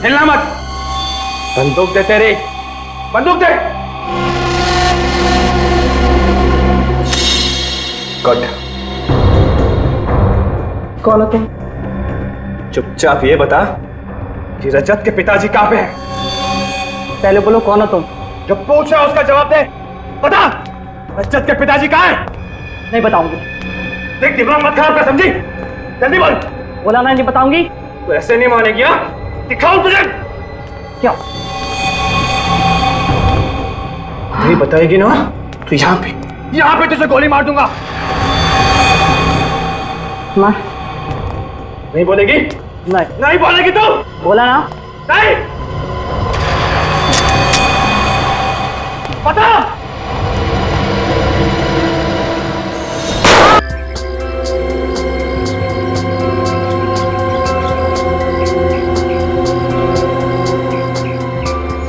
हिलना मत। बंदूक दे तेरी, बंदूक दे। गुड। कौन है तुम? चुपचाप ये बता कि रजत के पिताजी कहां पे हैं? पहले बोलो कौन हो तुम? जो पूछ रहा है उसका जवाब दे। बता, रजत के पिताजी कहां हैं? नहीं बताऊंगी। देख दिमाग मत खराब कर, समझी? जल्दी बोल। बोला ना नहीं बताऊंगी। तू ऐसे नहीं मानेगी? हाँ, दिखाऊं तुझे। क्या? नहीं बताएगी ना तो यहाँ पे तुझे गोली मार दूंगा। मार। नहीं बोलेगी? नहीं। नहीं बोलेगी तू? बोला ना। नहीं। बता।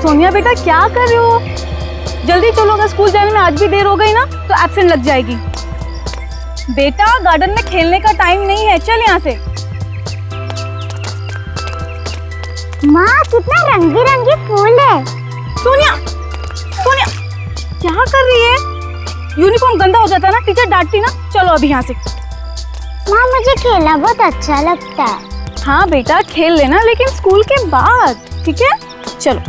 सोनिया बेटा क्या कर रहे हो? जल्दी चलो, अगर स्कूल जाने में आज भी देर हो गई ना तो एब्सेंट लग जाएगी। बेटा गार्डन में खेलने का टाइम नहीं है, चल यहाँ से। माँ कितना रंग बिरंगे फूल है। सोनिया, सोनिया क्या कर रही है? यूनिफॉर्म गंदा हो जाता ना, टीचर डांटती ना। चलो अभी यहाँ से। माँ मुझे खेलना बहुत अच्छा लगता है। हाँ बेटा खेल लेना, लेकिन स्कूल के बाद, ठीक है? चलो।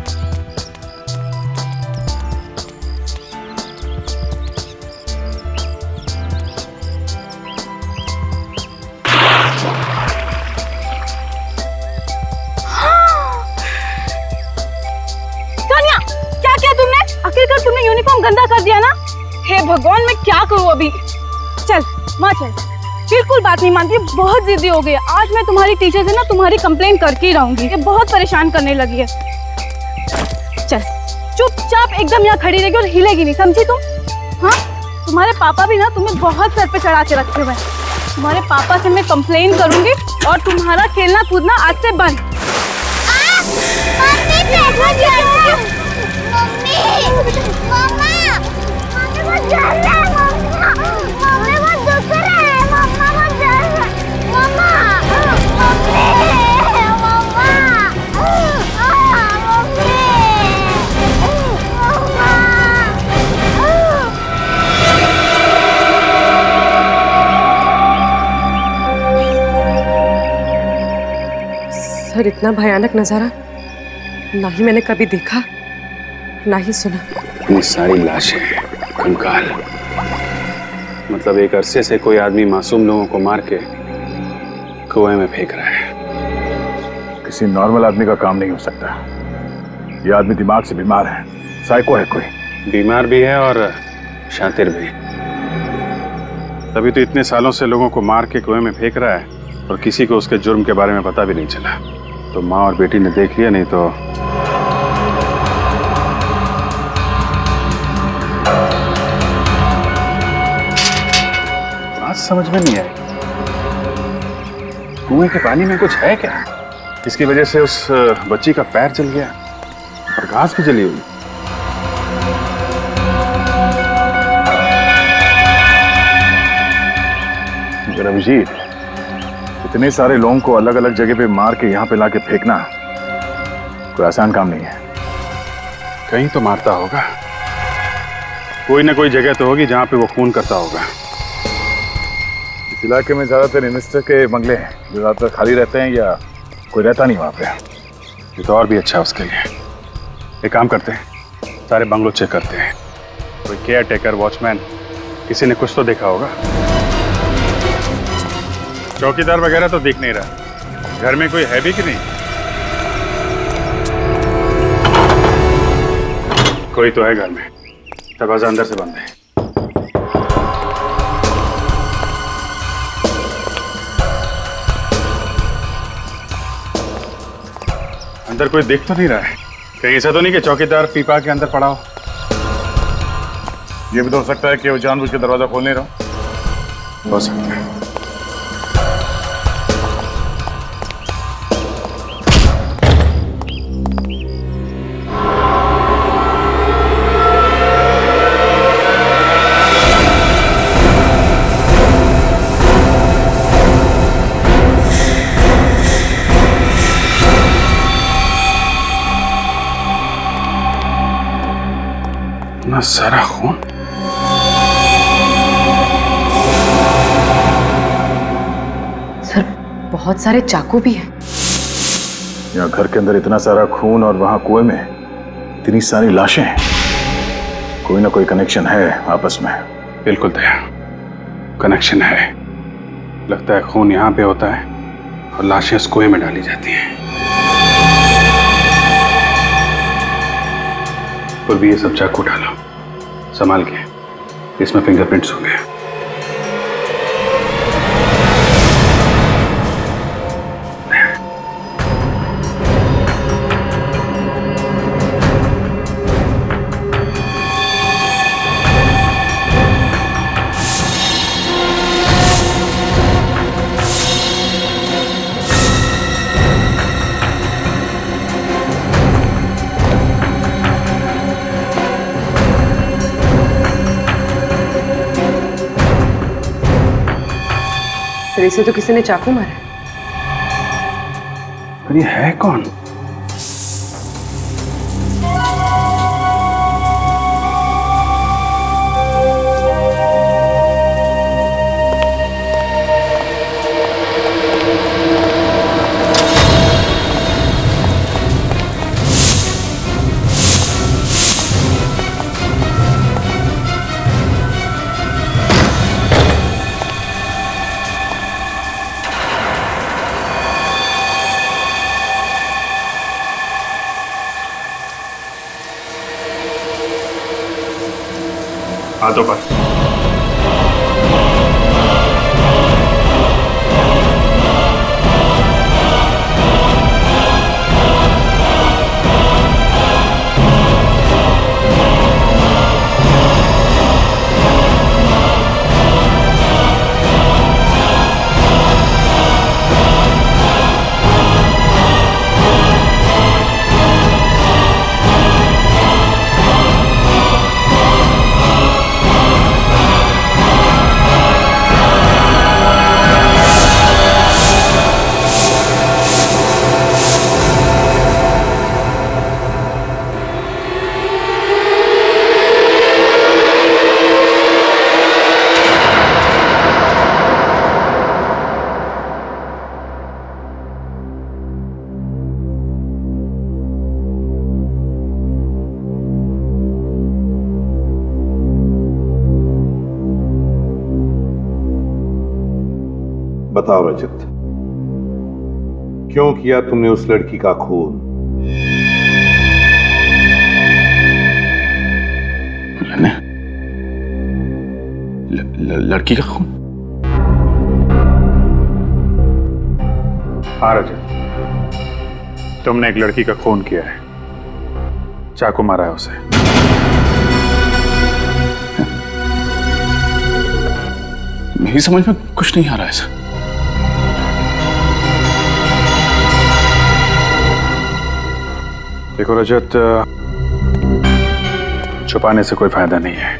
आखिरकार तुमने यूनिफॉर्म गंदा कर दिया ना। हे भगवान, मैं क्या करूं अभी? चल माँ चल। बिल्कुल बात नहीं मानती, बहुत जिद्दी हो गई। आज मैं तुम्हारी टीचर से ना तुम्हारी कंप्लेन करके ही रहूंगी। ये बहुत परेशान करने लगी है। चल चुपचाप एकदम यहाँ खड़ी रहेगी और हिलेगी नहीं, समझी तुम? हाँ, तुम्हारे पापा भी ना तुम्हें बहुत सर पे चढ़ा के रखे हुए हैं। तुम्हारे पापा से मैं कंप्लेन करूंगी और तुम्हारा खेलना कूदना आज से बंद। सर, इतना भयानक नजारा ना ही मैंने कभी देखा ना ही सुना। इतनी सारी लाशें, कंकाल, मतलब एक अरसे से कोई आदमी मासूम लोगों को मार के कुएं में फेंक रहा है। किसी नॉर्मल आदमी का काम नहीं हो सकता। ये आदमी दिमाग से बीमार है, साइको है कोई। बीमार भी है और शातिर भी। तभी तो इतने सालों से लोगों को मार के कुएं में फेंक रहा है और किसी को उसके जुर्म के बारे में पता भी नहीं चला। तो माँ और बेटी ने देख लिया, नहीं तो बात समझ में नहीं आई। कुएं के पानी में कुछ है क्या, इसकी वजह से उस बच्ची का पैर जल गया और घास भी जली हुई। रमजीत, इतने सारे लोगों को अलग अलग जगह पे मार के यहाँ पे लाके फेंकना कोई आसान काम नहीं है। कहीं तो मारता होगा, कोई ना कोई जगह तो होगी जहाँ पे वो खून करता होगा। इस इलाके में ज्यादातर इन्वेस्टर के बंगले हैं जो ज्यादातर खाली रहते हैं या कोई रहता नहीं वहाँ पे। ये तो और भी अच्छा है उसके लिए। एक काम करते हैं, सारे बंगलों चेक करते हैं। कोई केयर टेकर, वॉचमैन, किसी ने कुछ तो देखा होगा। चौकीदार वगैरह तो दिख नहीं रहा। घर में कोई है भी कि नहीं? कोई तो है घर में, दरवाजा अंदर से बंद है। अंदर कोई देख तो नहीं रहा है? कहीं ऐसा तो नहीं कि चौकीदार पीपा के अंदर पड़ा हो? ये भी तो हो सकता है कि वो जानबूझ के दरवाजा खोल नहीं रहा हो सकता है। इतना सारा खून। सर बहुत सारे चाकू भी हैं। यहाँ घर के अंदर इतना सारा खून और वहां कुएं में इतनी सारी लाशें हैं। कोई ना कोई कनेक्शन है आपस में। बिल्कुल दया, कनेक्शन है। लगता है खून यहाँ पे होता है और लाशें इस कुएं में डाली जाती हैं। और भी ये सब चाकू डालो, संभाल के। इसमें फिंगरप्रिंट्स होंगे। सर इसे तो किसी ने चाकू मारा है। पर ये है कौन? हाथों पर। बताओ रजत, क्यों किया तुमने उस लड़की का खून? मैंने लड़की का खून? हाँ रजत, तुमने एक लड़की का खून किया है। चाकू मारा है उसे। मेरी समझ में कुछ नहीं आ रहा है सर। देखो रजत, छुपाने से कोई फायदा नहीं है।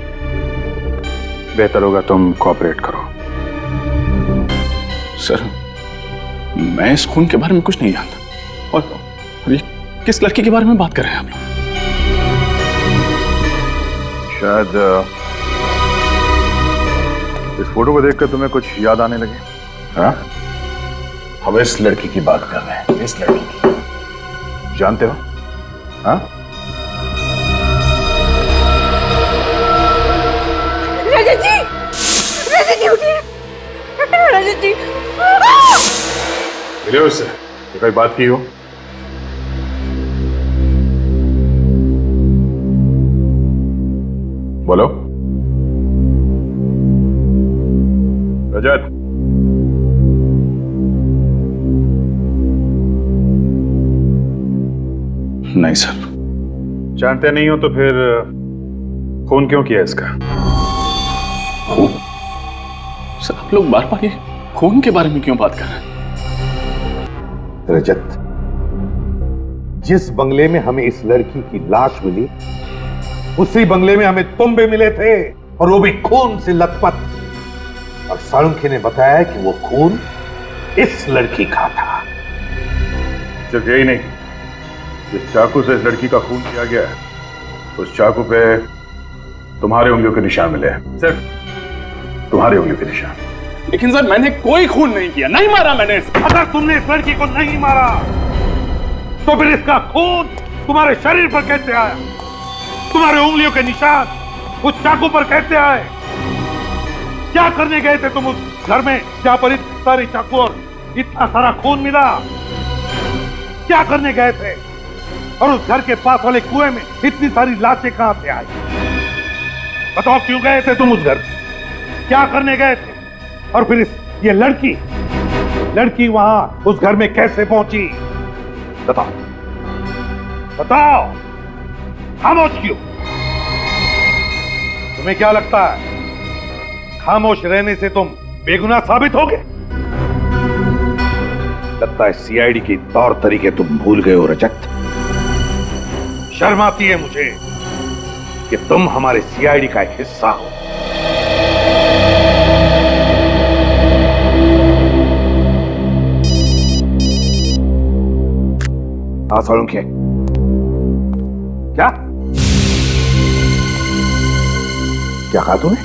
बेहतर होगा तुम कोऑपरेट करो। सर, मैं इस खून के बारे में कुछ नहीं जानता। और ये किस लड़की के बारे में बात कर रहे हैं आप लोग? शायद इस फोटो को देखकर तुम्हें कुछ याद आने लगे। हाँ, हम इस लड़की की बात कर रहे हैं। इस लड़की की जानते हो? हाँ, रजत जी, रजत जी उठिए, रजत जी। मिले उससे तो कोई बात की हो? बोलो रजत। नहीं सर। जानते नहीं हो तो फिर खून क्यों किया इसका? खून? सर, आप लोग बार बार ये खून के बारे में क्यों बात कर रहे हैं? रजत, जिस बंगले में हमें इस लड़की की लाश मिली, उसी बंगले में हमें तुम भी मिले थे, और वो भी खून से लथपथ। और साळुंखे ने बताया कि वो खून इस लड़की का था। सिर्फ यही नहीं, जिस चाकू से इस लड़की का खून किया गया है, उस चाकू पे तुम्हारे उंगलियों के निशान मिले हैं, सिर्फ तुम्हारी उंगलियों के निशान। लेकिन सर मैंने कोई खून नहीं किया, नहीं मारा मैंने इसे। अगर तुमने इस लड़की को नहीं मारा तो फिर इसका खून तुम्हारे शरीर पर कैसे आया? तुम्हारे उंगलियों के निशान उस चाकू पर कैसे आए? क्या करने गए थे तुम उस घर में जहां पर इतने सारे चाकू और इतना सारा खून मिला? क्या करने गए थे? और उस घर के पास वाले कुएं में इतनी सारी लाशें कहां से आई? बताओ, क्यों गए थे तुम उस घर? क्या करने गए थे? और फिर ये लड़की वहां उस घर में कैसे पहुंची? बताओ बताओ, खामोश क्यों? तुम्हें क्या लगता है खामोश रहने से तुम बेगुनाह साबित होगे? लगता है सीआईडी के तौर तरीके तुम भूल गए हो रजत। शर्म आती है मुझे कि तुम हमारे सीआईडी का एक हिस्सा हो। हाँ सोलंकी, क्या क्या कहा तूने?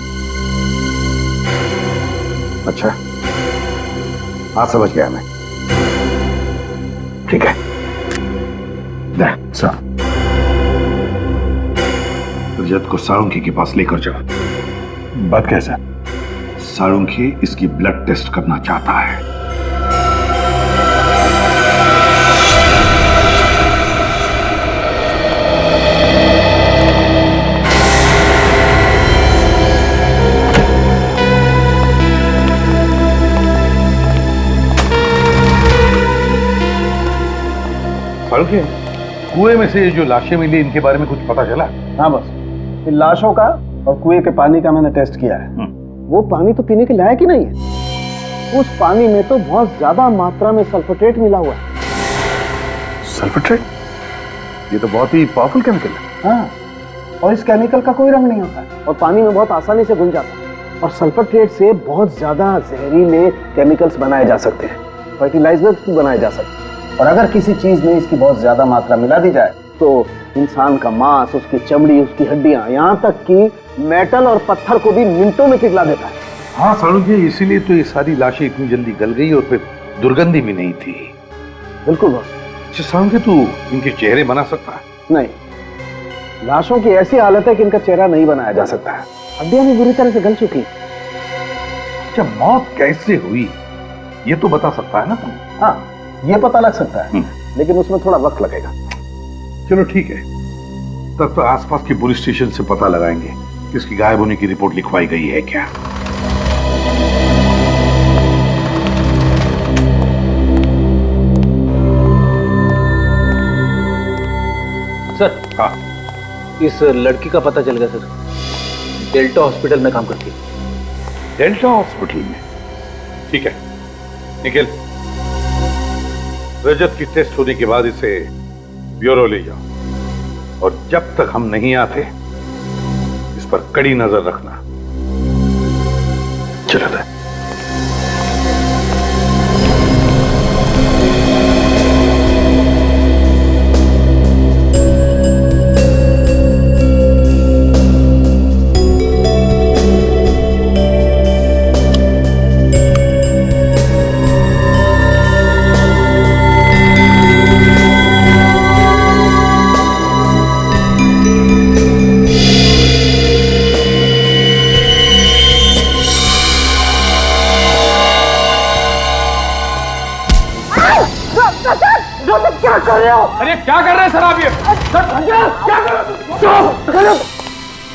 अच्छा, हाँ समझ गया मैं। ठीक है, सर रजत को साळुंखे के पास लेकर जाओ। बात कैसा? साळुंखे इसकी ब्लड टेस्ट करना चाहता है। साळुंखे, कुएं में से जो लाशें मिली इनके बारे में कुछ पता चला? हाँ बस, इन लाशों का और कुएं के पानी का मैंने टेस्ट किया है। वो पानी तो पीने के लायक ही नहीं है। उस पानी में तो बहुत ज्यादा मात्रा में सल्फेट मिला हुआ है। सल्फेट? ये तो बहुत ही पावरफुल केमिकल है। हाँ, और इस केमिकल का कोई रंग नहीं होता है और पानी में बहुत आसानी से घुल जाता है। और सल्फेट से बहुत ज्यादा जहरीले केमिकल्स बनाए जा सकते हैं, फर्टिलाइजर्स भी बनाए जा सकते हैं। और अगर किसी चीज में इसकी बहुत ज्यादा मात्रा मिला दी जाए तो इंसान का मांस, उसकी चमड़ी, उसकी हड्डियां, यहाँ तक कि मेटल और पत्थर को भी मिनटों में पिघला देता है। हाँ साळुंखे, इसीलिए तो ये सारी लाशें इतनी जल्दी गल गई और फिर दुर्गंधी भी नहीं थी। बिल्कुल बॉस। अच्छा साळुंखे, तू इनके चेहरे बना सकता है? नहीं, लाशों की ऐसी हालत है कि इनका चेहरा नहीं बनाया जा सकता है। हड्डियां भी बुरी तरह से गल चुकी। अच्छा, मौत कैसे हुई ये तो बता सकता है ना तुम? हाँ, ये पता लग सकता है, लेकिन उसमें थोड़ा वक्त लगेगा। चलो ठीक है, तब तो आसपास के पुलिस स्टेशन से पता लगाएंगे कि इसकी गायब होने की रिपोर्ट लिखवाई गई है क्या। सर, हाँ, इस लड़की का पता चल गया सर। डेल्टा हॉस्पिटल में काम करती है। डेल्टा हॉस्पिटल में? ठीक है, निखिल, रजत की टेस्ट होने के बाद इसे ब्यूरो ले जाओ और जब तक हम नहीं आते इस पर कड़ी नजर रखना। चलो। अरे क्या कर रहे हैं सर आप ये? क्या कर रहे हो?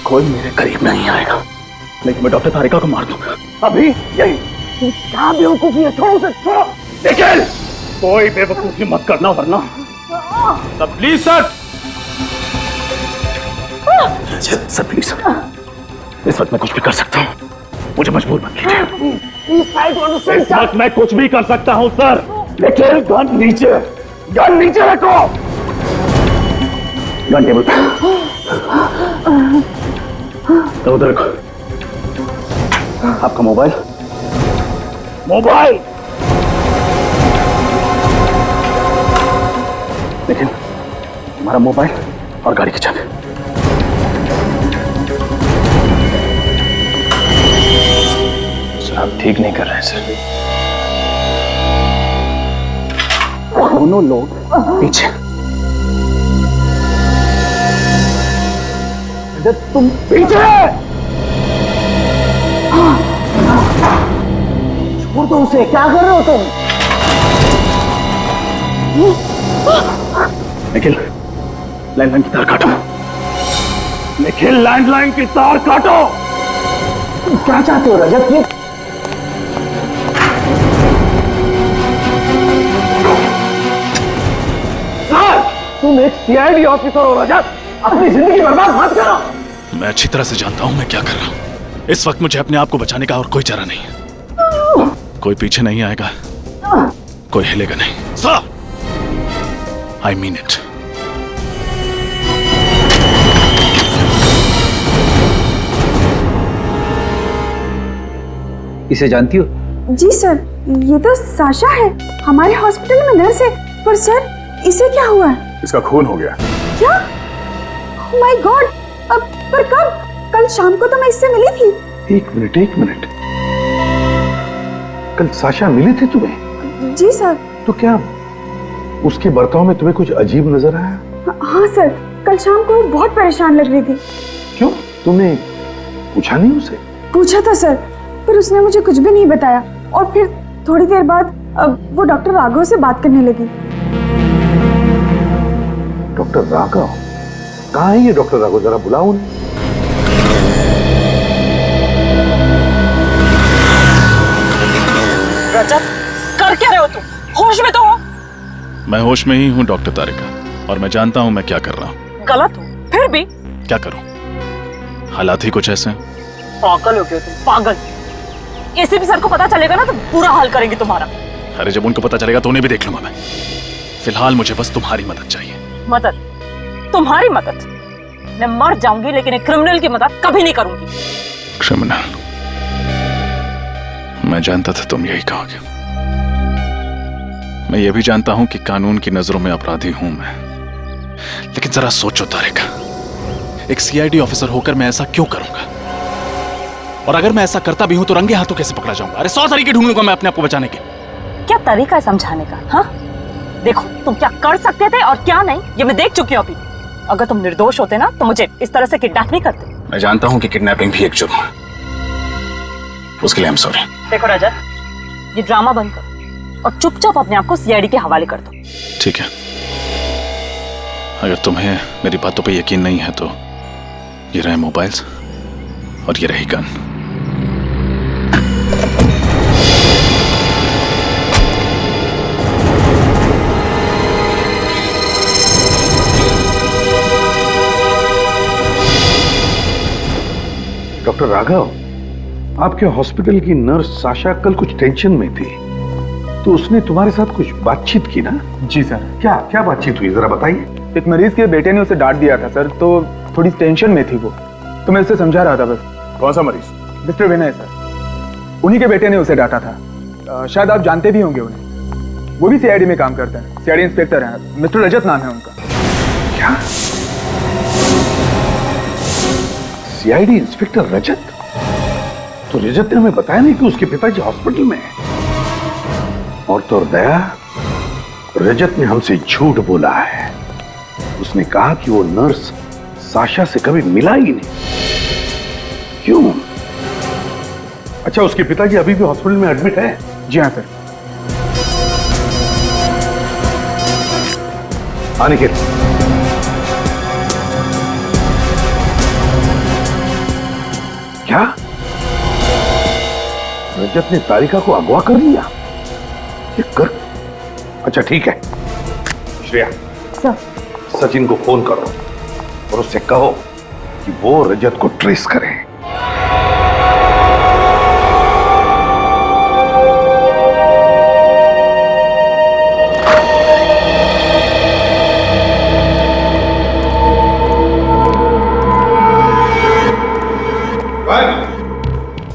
कोई मेरे करीब नहीं आएगा, लेकिन मैं डॉक्टर तारिका को मार दूंगा अभी यही। क्या बेवकूफी है, छोड़ो उसे, छोड़ो। निखिल, कोई बेवकूफी मत करना वरना। Sir please sir. Sir please, इस वक्त मैं कुछ भी कर सकता हूँ, मुझे मजबूर मत कीजिए। इस वक्त मैं कुछ भी कर सकता हूँ सर। निखिल, गन नीचे, गन नीचे रखो। गन टेबल पे, तो उधर रखो। आपका मोबाइल, मोबाइल। लेकिन हमारा मोबाइल और गाड़ी की चाबी। सर आप ठीक नहीं कर रहे हैं सर। दोनों लोग पीछे। तुम पीछे छोड़ दो उसे, क्या कर रहे हो तुम? निखिल लैंडलाइन की तार काटो। निखिल लैंडलाइन की तार काटो। तुम क्या चाहते हो रजत? ये तुम एक सीआईडी ऑफिसर हो रजत, अपनी जिंदगी बर्बाद मत करो। मैं अच्छी तरह से जानता हूं मैं क्या कर रहा हूं। इस वक्त मुझे अपने आप को बचाने का और कोई चारा नहीं है। कोई पीछे नहीं आएगा, कोई हिलेगा नहीं। Sir, I mean it. इसे जानती हो? जी सर, ये तो साशा है, हमारे हॉस्पिटल में नर्स है। पर सर, इसे क्या हुआ है? इसका खून हो गया। क्या? Oh my God! अब पर कब? कल शाम को तो मैं इससे मिली थी। एक मिनट, कल साशा मिली थी तुम्हें? जी सर। तो क्या उसके बर्ताव में तुम्हें कुछ अजीब नजर आया? हाँ सर, कल शाम को वो बहुत परेशान लग रही थी। क्यों? तुमने पूछा नहीं उसे? पूछा था सर, पर उसने मुझे कुछ भी नहीं बताया। और फिर थोड़ी देर बाद वो डॉक्टर राघव से बात करने लगी। डॉक्टर राघव? कहाँ है ये डॉक्टर राघव? जरा बुलाओ उन्हें। रजत, कर क्या रहे हो तुम? होश में तो हो? मैं होश में ही हूं डॉक्टर तारिका, और मैं जानता हूं मैं क्या कर रहा हूं। गलत हो, फिर भी? क्या करूं, हालात ही कुछ ऐसे हैं। पागल हो गए तुम, पागल। एसीपी सर को पता चलेगा ना तो बुरा हाल करेंगे तुम्हारा। अरे जब उनको पता चलेगा तो उन्हें भी देख लूंगा मैं। फिलहाल मुझे बस तुम्हारी मदद चाहिए। मदद? तुम्हारी मदद? मैं मर जाऊंगी लेकिन एक क्रिमिनल की मदद कभी नहीं करूंगी। क्रिमिनल? मैं जानता था तुम यही कहोगे। मैं ये भी जानता हूं कि कानून की नजरों में अपराधी हूं मैं, लेकिन जरा सोचो तारिका, एक सीआईडी ऑफिसर होकर मैं ऐसा क्यों करूंगा? और अगर मैं ऐसा करता भी हूं तो रंगे हाथों कैसे पकड़ा जाऊंगा? अरे 100 तरीके ढूंढ लूंगा मैं अपने आप को बचाने के। क्या तरीका है समझाने का? हाँ, देखो तुम क्या कर सकते थे और क्या नहीं, ये मैं देख चुकी हूँ अभी। अगर तुम निर्दोष होते ना तो मुझे इस तरह से किडनैप नहीं करते। मैं जानता हूं कि किडनैपिंग भी एक जुर्म है, उसके लिए आई एम सॉरी। देखो रजत, ये ड्रामा बंद करो और चुपचाप अपने आप को सीआईडी के हवाले कर दो। ठीक है, अगर तुम्हें मेरी बातों पे यकीन नहीं है तो ये रहे मोबाइल्स और ये रही गन। डॉक्टर राघव, आपके हॉस्पिटल की नर्स साशा कल कुछ टेंशन में थी, तो उसने तुम्हारे साथ कुछ बातचीत की ना? जी सर। क्या क्या बातचीत हुई, जरा बताइए। एक मरीज के बेटे ने उसे डांट दिया था सर, तो थोड़ी टेंशन में थी वो, तो मैं उसे समझा रहा था बस। कौन सा मरीज? मिस्टर विनय सर, उन्हीं के बेटे ने उसे डांटा था। शायद आप जानते भी होंगे उन्हें, वो भी सीआईडी में काम करते हैं, सीआईडी इंस्पेक्टर हैं, मिस्टर रजत नाम है उनका। क्या? सीआईडी इंस्पेक्टर रजत? तो रजत ने हमें बताया नहीं कि उसके पिताजी हॉस्पिटल में हैं। और तो दया, रजत ने हमसे झूठ बोला है। उसने कहा कि वो नर्स साशा से कभी मिला ही नहीं। क्यों? अच्छा, उसके पिताजी अभी भी हॉस्पिटल में एडमिट है? जी हाँ सर। आने के क्या? रजत ने तारिका को अगवा कर लिया? ये कर? अच्छा ठीक है, श्रेया सर, सचिन को फोन करो और उससे कहो कि वो रजत को ट्रेस करे।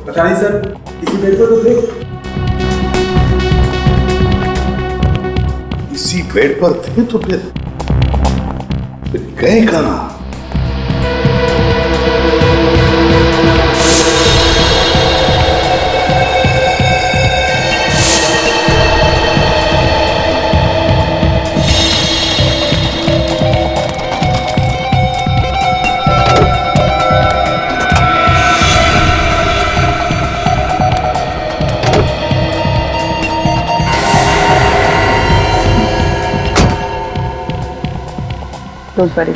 पता नहीं सर, इसी बेड पर तो थे। इसी बेड पर थे तो फिर गए कहां? डोंट वरी,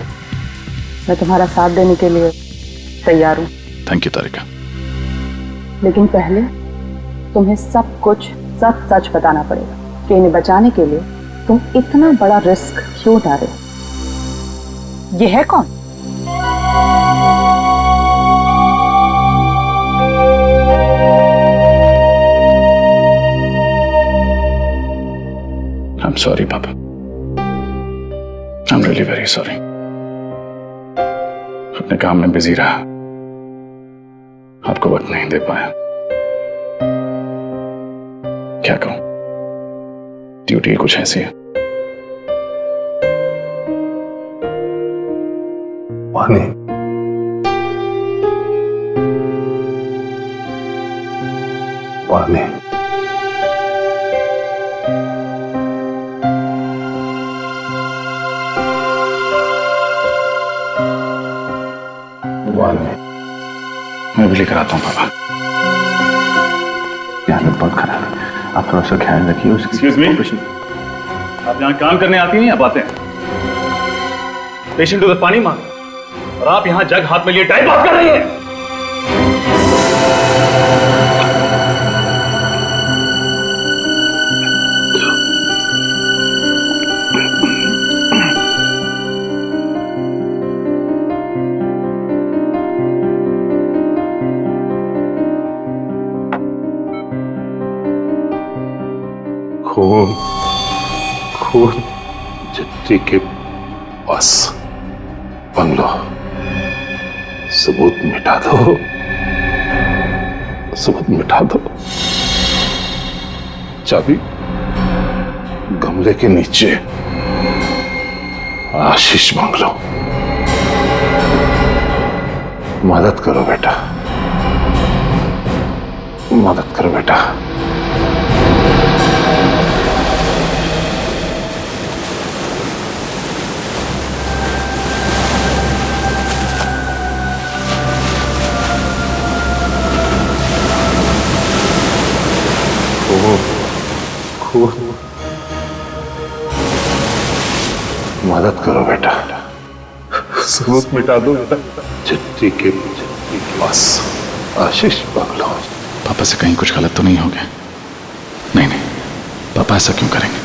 मैं तुम्हारा साथ देने के लिए तैयार हूँ। थैंक यू तारिका। लेकिन पहले तुम्हें सब कुछ सच सच बताना पड़ेगा कि इन्हें बचाने के लिए तुम इतना बड़ा रिस्क क्यों उठा रहे हो। ये है कौन? I'm sorry, Papa. I'm really very sorry. अपने काम में बिजी रहा, आपको वक्त नहीं दे पाया। क्या कहूं, ड्यूटी कुछ ऐसी है। वानी, वानी, मैं भी लेकर आता हूँ पापा। हालत बहुत खराब है, आप थोड़ा सा ख्याल रखिए उसकी। एक्सक्यूज मी, आप यहाँ काम करने आती हैं या बातें? पेशेंट उधर पानी मांग और आप यहाँ जग हाथ में लिए टाइम पास कर रही हैं। खून खून चिट्ठी के पास बंगलो, सबूत मिटा दो, सबूत मिटा दो। चाबी गमले के नीचे, आशीष बंगलो। मदद करो बेटा, मदद करो बेटा। खून, मदद करो बेटा, सबूत मिटा दो बेटा। चिट्ठी के पास आशीष बंगलो। पापा से कहीं कुछ गलत तो नहीं हो गया? नहीं नहीं, पापा ऐसा क्यों करेंगे?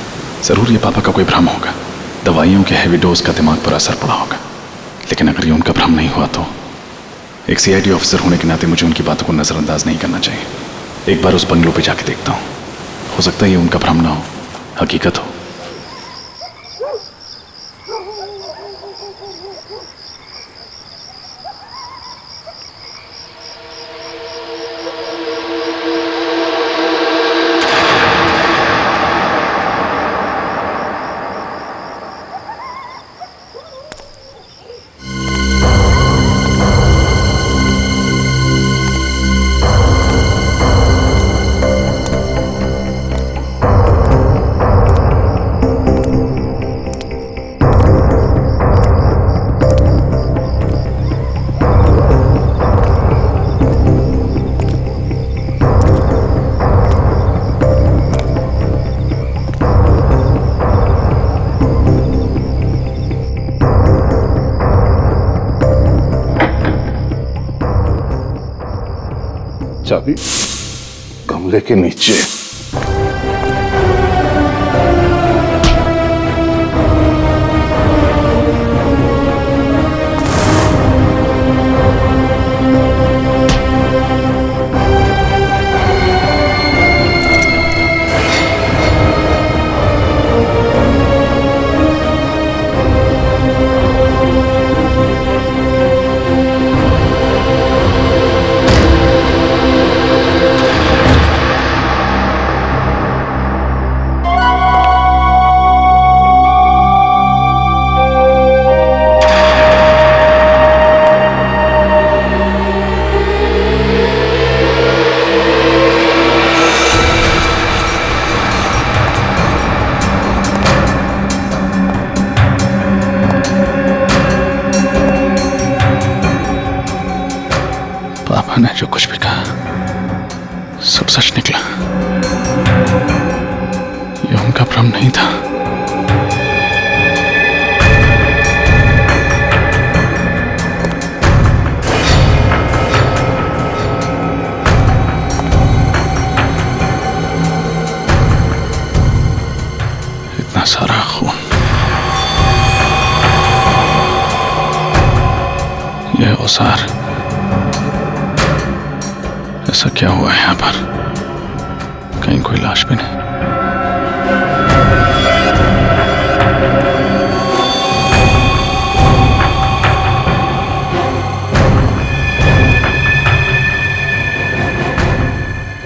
जरूर ये पापा का कोई भ्रम होगा, दवाइयों के हैवी डोज का दिमाग पर असर पड़ा होगा। लेकिन अगर ये उनका भ्रम नहीं हुआ तो एक सीआईडी ऑफिसर होने के नाते मुझे उनकी बातों को नजरअंदाज नहीं करना चाहिए। एक बार उस बंगलों पे जाके देखता हूँ, हो सकता है ये उनका भ्रम ना हो, हकीकत हो। चाबी गमले के नीचे। पापा ने जो कुछ भी कहा सब सच निकला। ये उनका भ्रम नहीं था। सर, ऐसा क्या हुआ है यहाँ पर? कहीं कोई लाश भी नहीं।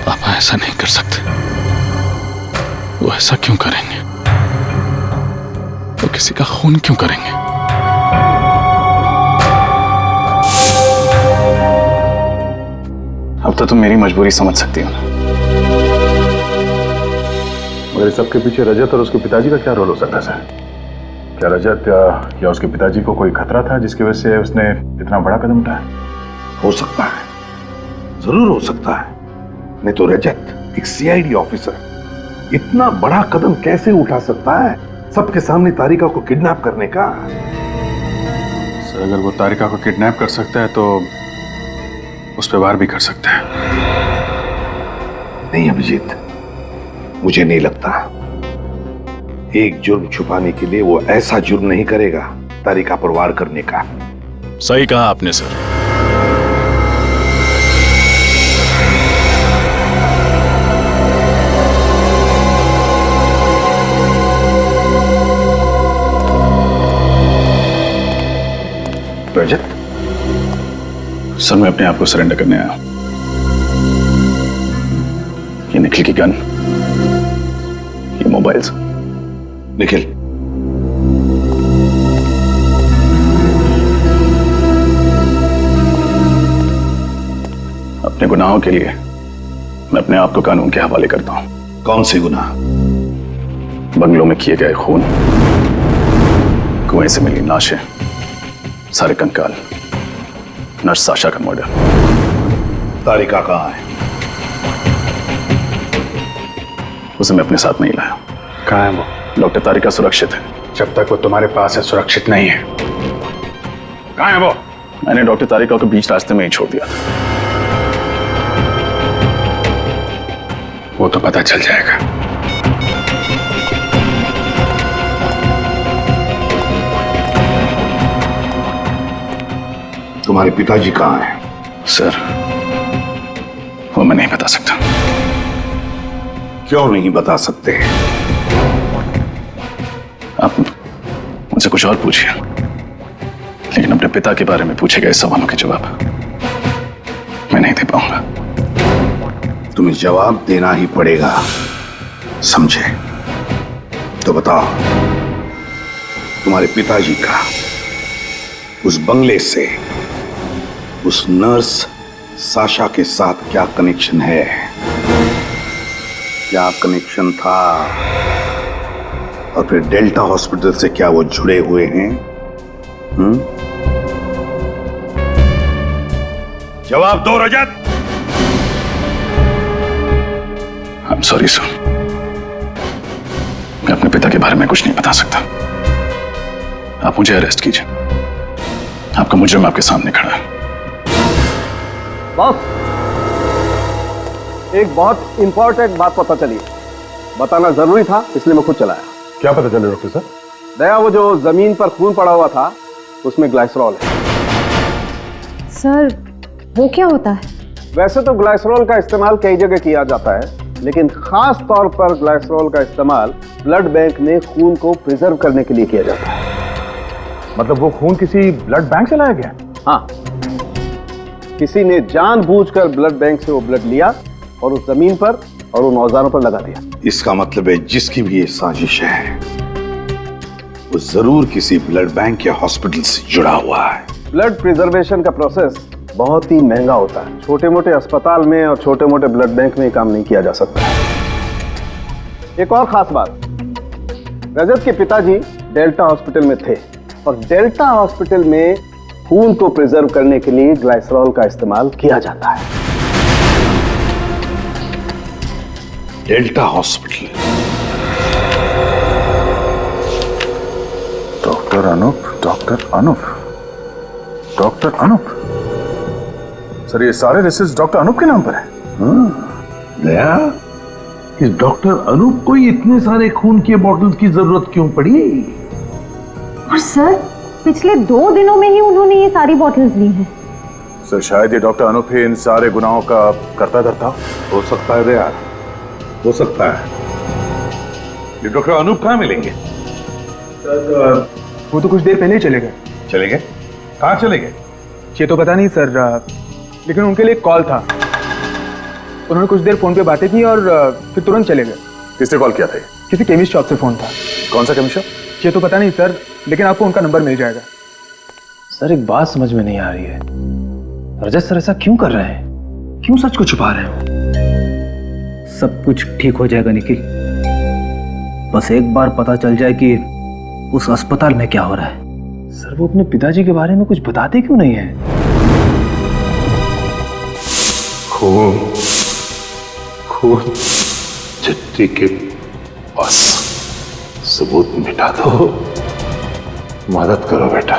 पापा ऐसा नहीं कर सकते। वो ऐसा क्यों करेंगे? वो किसी का खून क्यों करेंगे? अब तो तुम मेरी मजबूरी समझ सकती हो ना। मगर इस सबके पीछे रजत और उसके पिताजी का क्या रोल हो सकता है सर? क्या रजत या उसके पिताजी को कोई खतरा था जिसकी वजह से उसने इतना बड़ा कदम उठाया? हो सकता है, जरूर हो सकता है। नहीं तो रजत, एक सीआईडी ऑफिसर, इतना बड़ा कदम कैसे उठा सकता है सबके सामने तारिका को किडनैप करने का? सर, अगर वो तारिका को किडनैप कर सकता है तो उस पर वार भी कर सकता है। नहीं अभिजीत, मुझे नहीं लगता। एक जुर्म छुपाने के लिए वो ऐसा जुर्म नहीं करेगा तारिका पर वार करने का। सही कहा आपने सर। रजत, सर मैं अपने आप को सरेंडर करने आया हूं। ये निखिल की गन, ये मोबाइल्स। निखिल, अपने गुनाहों के लिए मैं अपने आप को कानून के हवाले करता हूं। कौन से गुनाह? बंगलों में किए गए खून, कुएं से मिली लाशें, सारे कंकाल, नर्स साशा का मर्डर। तारिका कहाँ है? उसे मैं अपने साथ नहीं लाया। कहाँ है वो? डॉक्टर तारिका सुरक्षित है। जब तक वो तुम्हारे पास है सुरक्षित नहीं है। कहाँ है वो? मैंने डॉक्टर तारिका को बीच रास्ते में ही छोड़ दिया था। वो तो पता चल जाएगा। तुम्हारे पिताजी कहाँ हैं? सर, वो मैं नहीं बता सकता। क्यों नहीं बता सकते? आप मुझसे कुछ और पूछिए, लेकिन अपने पिता के बारे में पूछे गए सवालों के जवाब मैं नहीं दे पाऊंगा। तुम्हें जवाब देना ही पड़ेगा, समझे? तो बताओ, तुम्हारे पिताजी का उस बंगले से उस नर्स साशा के साथ क्या कनेक्शन है? क्या कनेक्शन था? और फिर डेल्टा हॉस्पिटल से क्या वो जुड़े हुए हैं? जवाब दो रजत। आई एम सॉरी सर, मैं अपने पिता के बारे में कुछ नहीं बता सकता। आप मुझे अरेस्ट कीजिए, आपका मुजरिम आपके सामने खड़ा है। बॉस, एक बहुत इंपॉर्टेंट बात पता चली, बताना जरूरी था इसलिए मैं खुद चलाया। क्या पता चला डॉक्टर साहब? दया, वो जो जमीन पर खून पड़ा हुआ था उसमें ग्लाइसरॉल है। सर, वो क्या होता है? वैसे तो ग्लाइसरॉल का इस्तेमाल कई जगह किया जाता है, लेकिन खास तौर पर ग्लाइसरॉल का इस्तेमाल ब्लड बैंक में खून को प्रिजर्व करने के लिए किया जाता है। मतलब वो खून किसी ब्लड बैंक से लाया गया? हाँ, किसी ने जानबूझकर ब्लड बैंक से वो ब्लड लिया और उस जमीन पर और उन औजारों पर लगा दिया। इसका मतलब है जिसकी भी ये साजिश है वो जरूर किसी ब्लड बैंक या हॉस्पिटल से जुड़ा हुआ है। ब्लड प्रिजर्वेशन का प्रोसेस बहुत ही महंगा होता है। छोटे मोटे अस्पताल में और छोटे मोटे ब्लड बैंक में काम नहीं किया जा सकता। एक और खास बात, रजत के पिताजी डेल्टा हॉस्पिटल में थे और डेल्टा हॉस्पिटल में खून को प्रिजर्व करने के लिए ग्लाइसरॉल का इस्तेमाल किया जाता है। Delta hospital. Doctor Anoop, doctor Anoop, doctor Anoop. Sir, ये सारे रिसर्च डॉक्टर अनूप के नाम पर है? दया, इस डॉक्टर अनूप को ही इतने सारे खून के बॉटल्स की जरूरत क्यों पड़ी? और सर, पिछले 2 दिनों में ही उन्होंने ये सारी बॉटल्स ली हैं। सर शायद ये डॉक्टर अनूप ही इन सारे गुनाहों का करता धरता हो सकता है रे यार, हो सकता है। ये डॉक्टर अनूप कहाँ मिलेंगे? वो तो कुछ देर पहले ही चले गए। चले गए? कहाँ चले गए? ये तो पता नहीं सर, लेकिन उनके लिए एक कॉल था। उन्होंने कुछ देर फोन पे बातें की और फिर तुरंत चले गए। किसने कॉल किया था? किसी केमिस्ट शॉप से फोन था। कौन सा केमिस्ट शॉप? ये तो पता नहीं सर, लेकिन आपको उनका नंबर मिल जाएगा। सर एक बात समझ में नहीं आ रही है, रजत सर ऐसा क्यों कर रहे हैं? क्यों सच को छुपा रहे हैं? सब कुछ ठीक हो जाएगा निखिल, बस एक बार पता चल जाए कि उस अस्पताल में क्या हो रहा है। सर वो अपने पिताजी के बारे में कुछ बताते क्यों नहीं है? खून चिट्ठी के पास सबूत मिटा दो। मदद करो बेटा।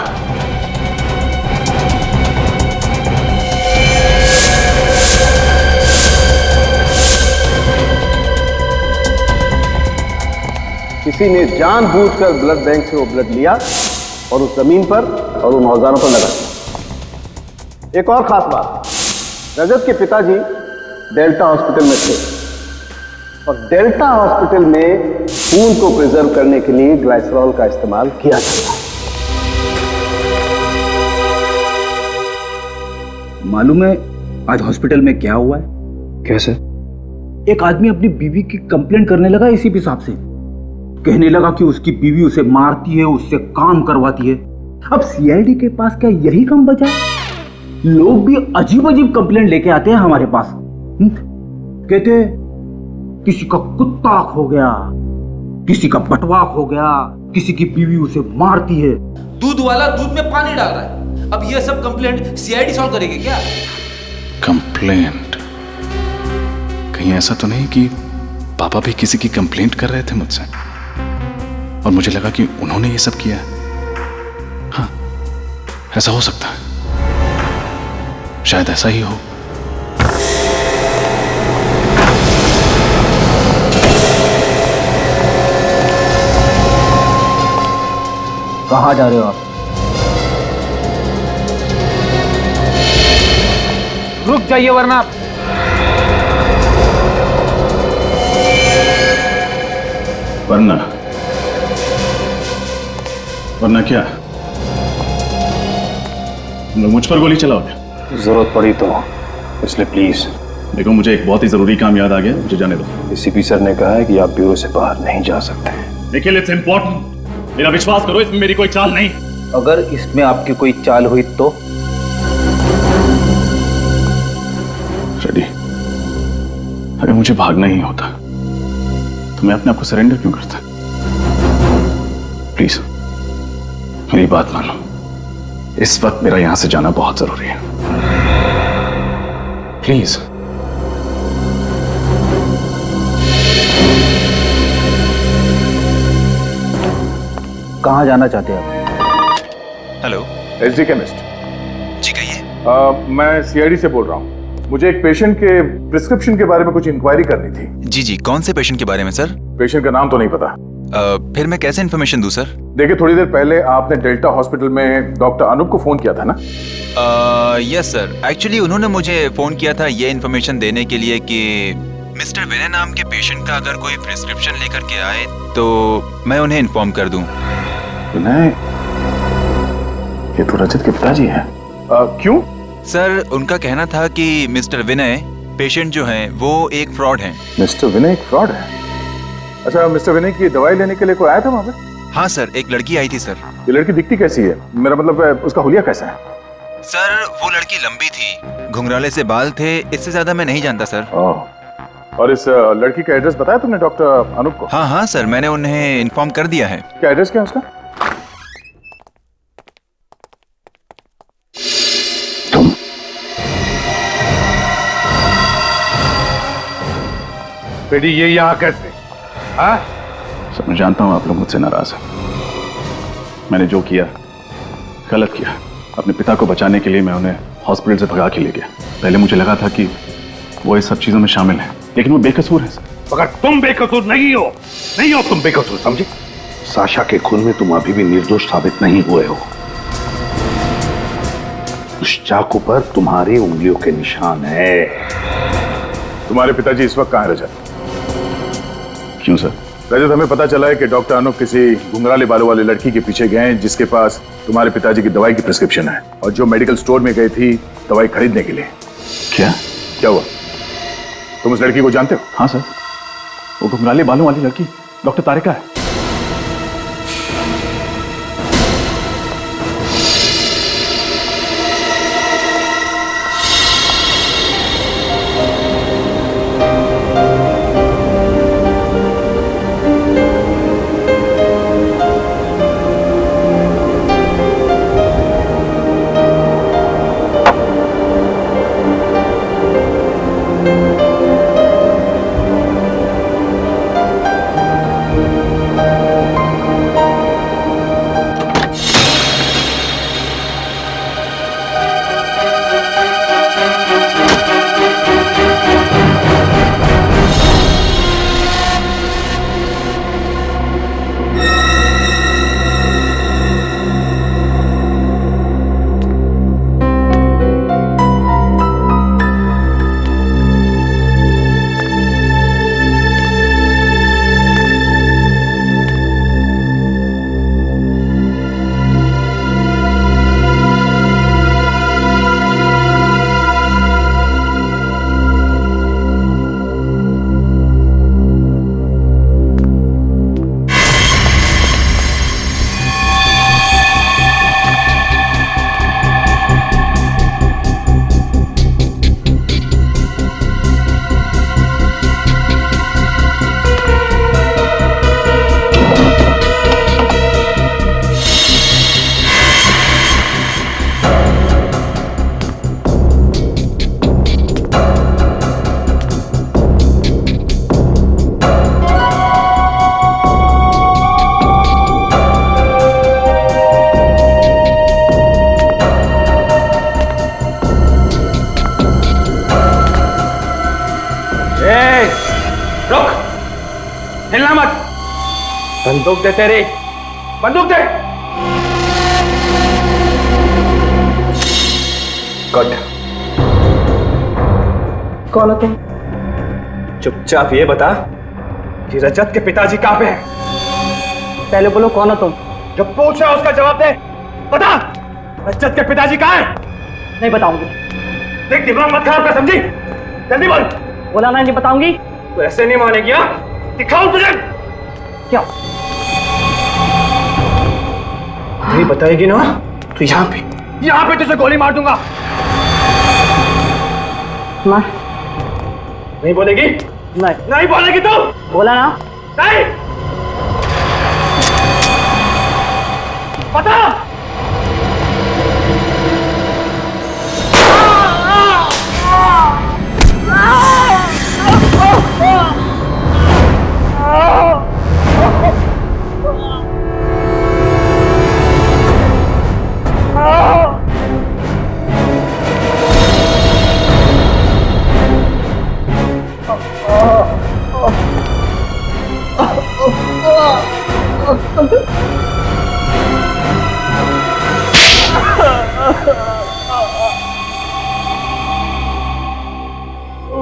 किसी ने जानबूझकर ब्लड बैंक से वो ब्लड लिया और उस जमीन पर और उन औजारों पर लगा दिया। एक और खास बात, रजत के पिताजी डेल्टा हॉस्पिटल में थे और डेल्टा हॉस्पिटल में खून को प्रिजर्व करने के लिए ग्लाइसरॉल का इस्तेमाल किया जाता है। मालूम है आज हॉस्पिटल में क्या हुआ है? कैसे? एक आदमी अपनी बीवी की कंप्लेंट करने लगा एसीपी साहब से। कहने लगा कि उसकी बीवी उसे मारती है, उससे काम करवाती है। अब सीआईडी के पास क्या यही काम बचा? लोग भी अजीब अजीब कंप्लेंट लेके आते हैं हमारे पास। कहते किसी का कुत्ता खो गया, किसी का बटवा खो गया, किसी की बीवी उसे मारती है। दूध वाला दूध में पानी डाल रहा है। अब ये सब कंप्लेंट सीआईडी सॉल्व करेगी क्या? कंप्लेंट? कहीं ऐसा तो नहीं कि पापा भी किसी की कंप्लेंट कर रहे थे मुझसे और मुझे लगा कि उन्होंने ये सब किया है? हाँ, ऐसा हो सकता है, शायद ऐसा ही हो। कहाँ जा रहे हो आप? रुक जाइए वरना। वरना? वरना क्या? तुम लोग मुझ पर गोली चलाओगे? जरूरत पड़ी तो, इसलिए प्लीज। देखो मुझे एक बहुत ही जरूरी काम याद आ गया, मुझे जाने दो। एसीपी सर ने कहा है कि आप ब्यूरो से बाहर नहीं जा सकते। निखिल, इट्स इंपॉर्टेंट, मेरा विश्वास करो, इसमें मेरी कोई चाल नहीं। अगर इसमें आपकी कोई चाल हुई तो? रेडी, अगर मुझे भागना ही होता तो मैं अपने आप को सरेंडर क्यों करता? प्लीज मेरी बात मानो, इस वक्त मेरा यहां से जाना बहुत जरूरी है। प्लीज। कहाँ जाना चाहते हैं आप? Hello, SD chemist. जी कहिए। मैं सीआईडी से बोल रहा हूँ। मुझे एक पेशेंट के प्रिस्क्रिप्शन के बारे में कुछ इंक्वायरी करनी थी। जी, कौन से पेशेंट के बारे में सर? पेशेंट का नाम तो नहीं पता। फिर मैं कैसे इन्फॉर्मेशन दूं सर? देखिए, थोड़ी देर पहले आपने डेल्टा हॉस्पिटल में डॉक्टर अनूप को फोन किया था ना? यस सर, एक्चुअली उन्होंने मुझे फोन किया था ये इन्फॉर्मेशन देने के लिए कि मिस्टर विनय नाम के पेशेंट का अगर कोई प्रिस्क्रिप्शन लेकर के आए तो मैं उन्हें इन्फॉर्म कर दूं। विनय? ये तो रजत के पिताजी हैं। क्यों? सर उनका कहना था कि मिस्टर विनय पेशेंट जो हैं वो एक फ्रॉड हैं। मिस्टर विनय एक फ्रॉड है? अच्छा, मिस्टर विनय की दवाई लेने के लिए कोई आया था वहां पे? हाँ सर, एक लड़की आई थी सर। ये लड़की दिखती कैसी है? मेरा मतलब उसका हुलिया कैसा है? सर वो लड़की लंबी थी, घुंघराले से बाल थे, इससे ज्यादा मैं नहीं जानता सर। और इस लड़की का एड्रेस बताया तुमने डॉक्टर अनूप को? हाँ सर, मैंने उन्हें इन्फॉर्म कर दिया है। क्या एड्रेस क्या है उसका? बेटी ये यहाँ कैसे? हाँ? सर मैं जानता हूँ आप लोग मुझसे नाराज हैं। मैंने जो किया गलत किया। अपने पिता को बचाने के लिए मैं उन्हें हॉस्पिटल से भगा के ले गया। पहले मुझे लगा था कि वो इस सब चीजों में शामिल है, लेकिन वो बेकसूर है सर। मगर तुम बेकसूर नहीं हो, नहीं हो तुम बेकसूर, समझे? साशा के खून में तुम अभी भी निर्दोष साबित नहीं हुए हो। उस चाकू पर तुम्हारी उंगलियों के निशान है। तुम्हारे पिताजी इस वक्त कहाँ है रजत? क्यों सर? रजत, हमें पता चला है कि डॉक्टर अनूप किसी घुंघराले बालों वाली लड़की के पीछे गए हैं जिसके पास तुम्हारे पिताजी की दवाई की प्रिस्क्रिप्शन है और जो मेडिकल स्टोर में गई थी दवाई खरीदने के लिए। क्या? क्या हुआ? तुम उस लड़की को जानते हो? हाँ सर, वो घुंघराले बालों वाली लड़की डॉक्टर तारिका है। हिलना मत। बंदूक दे तेरी, बंदूक दे। कट। कौन हो तुम? चुपचाप ये बता कि रजत के पिताजी कहाँ पे हैं? पहले बोलो कौन हो तुम? जो पूछा उसका जवाब दे। बता, रजत के पिताजी कहाँ हैं? नहीं बताऊंगी। देख दिमाग मत खराब कर, समझी? जल्दी बोल। बोला ना नहीं बताऊंगी। तो ऐसे नहीं मानेगी? हाँ, दिखाओ तुझे। क्या? नहीं बताएगी ना तो यहाँ पे तुझे गोली मार दूंगा। मार। नहीं बोलेगी? नहीं बोलेगी तू? बोला ना। नहीं। बता।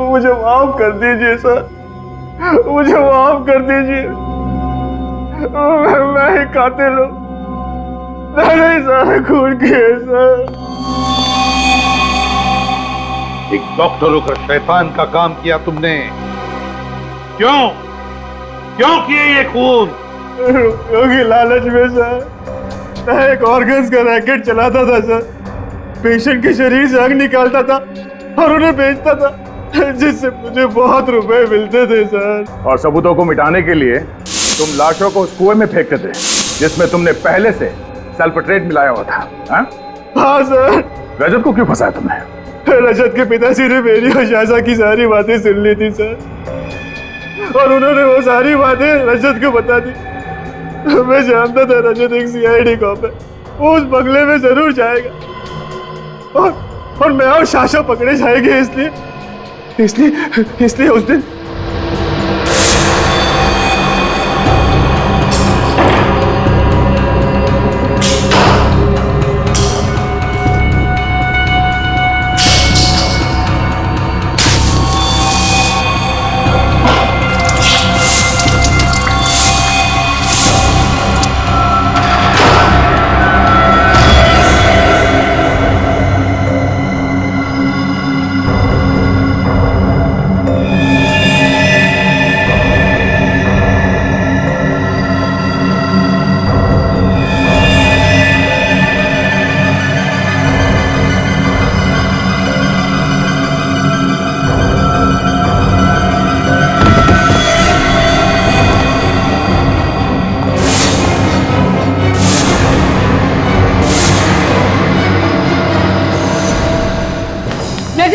मुझे माफ कर दीजिए सर, मुझे माफ कर दीजिए। मैं ही कातिल हूँ, मैंने ही सारा खून किया सर। एक डॉक्टर होकर शैतान का काम किया तुमने। क्यों किए ये खून? क्योंकि लालच में सर, मैं एक ऑर्गन्स का रैकेट चलाता था सर। पेशेंट के शरीर से आग निकालता था और उन्हें बेचता था, जिससे मुझे बहुत रुपए मिलते थे सर। और सबूतों को मिटाने के लिए तुम लाशों को उस कुएं में फेंकते थे जिसमें तुमने पहले से सल्फेट्रेट मिलाया हुआ था। हाँ सर। रजत को क्यों फंसाया तुमने? रजत के पिताजी ने मेरी और शाशा की सारी बातें सुन ली थी सर, और उन्होंने वो सारी बातें रजत को बता दी। मैं जानता था रजत एक सीआईडी कॉप है, वो उस बंगले में जरूर जाएगा और मैं और शाशा पकड़े जाएंगे। इसलिए उस दिन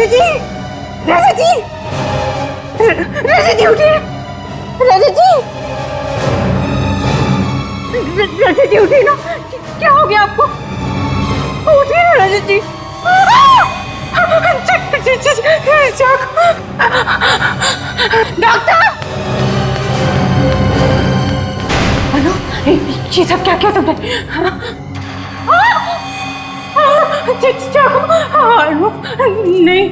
रजत जी, रजत जी, रजत जी उठिए, रजत जी, रजत जी उठिए ना, क्या हो गया आपको? उठिए ना रजत जी। डॉक्टर, अनु, ये सब क्या क्या तुमने? अनु, नहीं,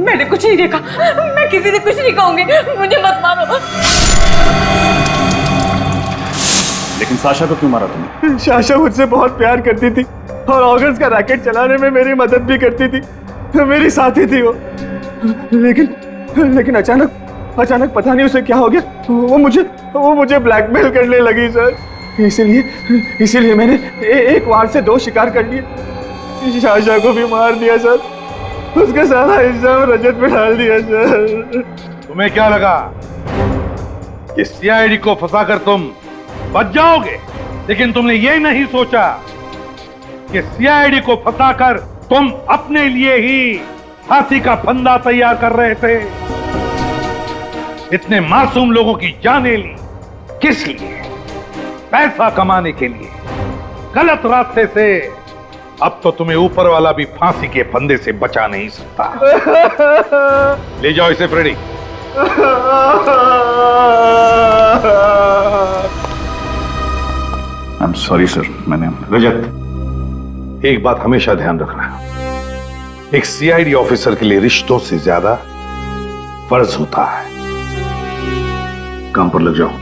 मैंने कुछ नहीं देखा, मैं किसी से कुछ नहीं कहूंगी, मुझे मत मारो। लेकिन साशा को क्यों मारा तुमने? साशा मुझसे बहुत प्यार करती थी और ऑगस्ट का रैकेट चलाने में मेरी मदद भी करती थी, मेरी साथी थी वो। लेकिन अचानक पता नहीं उसे क्या हो गया, वो मुझे ब्लैकमेल करने लगी सर। इसीलिए मैंने एक वार से 2 शिकार कर लिए। साशा को भी मार दिया सर, उसका सारा इल्जाम रजत पे डाल दिया सर। तुम्हें क्या लगा कि सीआईडी को फंसाकर तुम बच जाओगे? लेकिन तुमने ये नहीं सोचा कि सीआईडी को फंसाकर तुम अपने लिए ही फांसी का फंदा तैयार कर रहे थे। इतने मासूम लोगों की जानें ली, किस लिए? पैसा कमाने के लिए, गलत रास्ते से। अब तो तुम्हें ऊपर वाला भी फांसी के फंदे से बचा नहीं सकता। ले जाओ इसे Freddy. I am sorry sir, मैंने रजत, एक बात हमेशा ध्यान रखना, एक सीआईडी ऑफिसर के लिए रिश्तों से ज्यादा फर्ज होता है। काम पर लग जाओ।